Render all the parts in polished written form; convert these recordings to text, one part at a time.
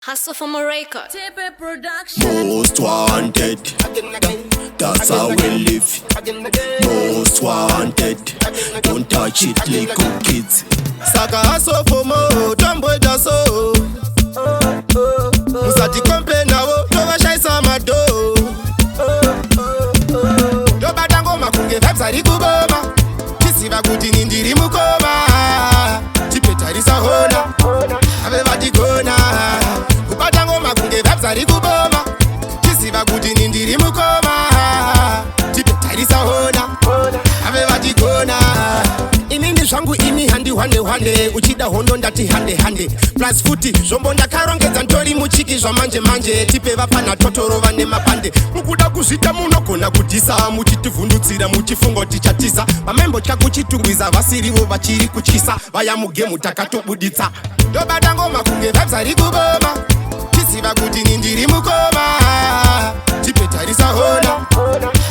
Hustle from a record. TP Production. Most wanted, that's how we live. Most wanted, don't touch it, little kids. Saka hustle for more, tomboy da so. Musati complain now, don't shy sama do. Do badango makunge vibes ari kuboma. Kisi baguti nindiri mukoma. Tipeta risa hona, ave vadigona. Kubadango makunge vibes ari kuboma. Kisi baguti nindiri mukoma. Tipeta risa hona, ave vadigona. Inini zvangu ini handi hwande uchida hondo ndati hande plus futi zvombo ndakarongedza ntori muchiki zvamanje manje tipe vapana totoro vane mapande mukuda kuzvita munogona kudhisa muchitivhundutsira muchifungo tichatisa vamembo chakuchitungwiza vasirivo vachiri kutyisa vaya mugemu takatobuditsa ndobata ngoma kunge vibes ari kuboma tiziva kuti nindiri mukoma tipe tarisa hona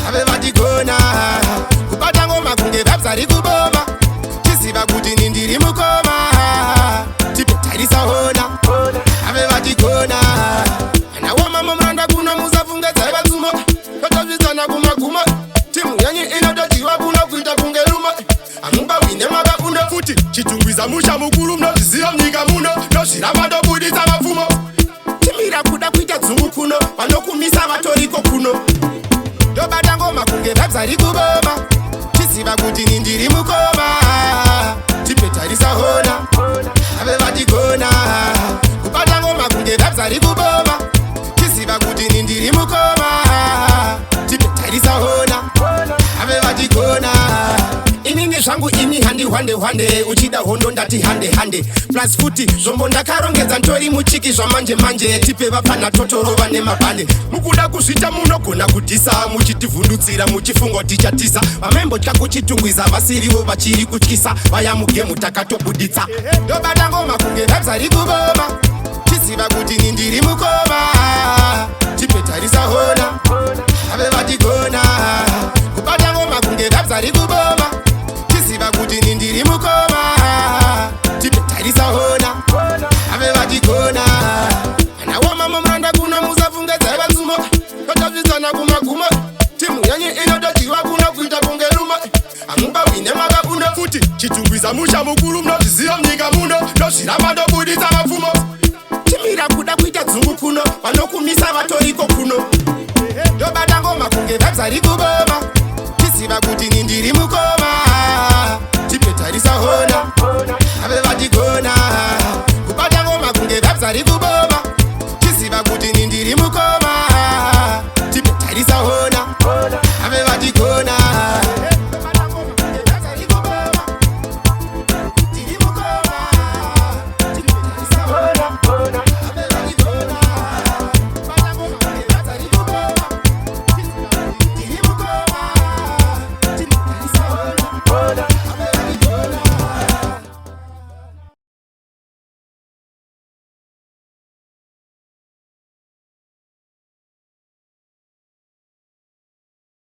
ave vatigona kubata ngoma kunge vibes ari kuboma tiziva kuti nindiri mukoma tipe tarisa hona ave vatigona anawa muranda kuno musafungedza vatsumo totozvitsana kumaguma timu yanyu inototiwa kuno kuita kunge rume amunga wine makabundo futi chitungwiza musha mukuru mnoziziva mnyika muno nozviramba ndobuditsa mapfumo timira kuda kuita dzungu kuno vanokumisa vatoriko kuno ndobata ngoma kunge vibes ari kuboma tiziva kuti nindiri mukoma tipe tarisa hona ave vatigona kubata ngoma kunge vibes ari kuboma tiziva kuti nindiri mukoma tipe tarisa hona ave vatigona inini zvangu ini handi hwande uchida hondo ndati hande plus futi zvombo ndakarongedza ntori muchiki zvamanje tipe vapana totoro vane mapande mukuda kuzvita munogona kudhisa muchitivhundutsira muchifungo tichatisa vamembo takuchitungwiza vasirivo vachiri kutyisa vaya mugemu takatobuditsa ndobata ngoma kunge vibes ari kuboma tiziva kuti nindiri mukoma tipe tarisa hona ave vatigona kubata ngoma kunge vibes ari kuboma tiziva kuti nindiri mukoma tipe tarisa hona ave vatigona anawa muranda kuno musafungedza vatsumo totozvitsana kumaguma timu yanyu inototiwa kuno kuita kunge rume amunga wine makabundo futi chitungwiza musha mukuru mnozviziva mnyika muno nozviramba ndobuditsa mapfumo timira kuda kuita dzungu kuno vanokumisa vatoriko kuno ndobata ngoma kunge vibes ari kuboma tiziva kuti nindiri mukoma tipe tarisa hona ave vatigona anawa muranda kuno musafungedza vatsumo totozvitsana kumaguma timu yanyu inototiwa kuno kuita kunge rume amunga wine makabundo futi chitungwiza musha mukuru mnozviziva mnyika muno nozviramba ndobuditsa mapfumo timira kuda kuita dzungu kuno vanokumisa vatoriko kuno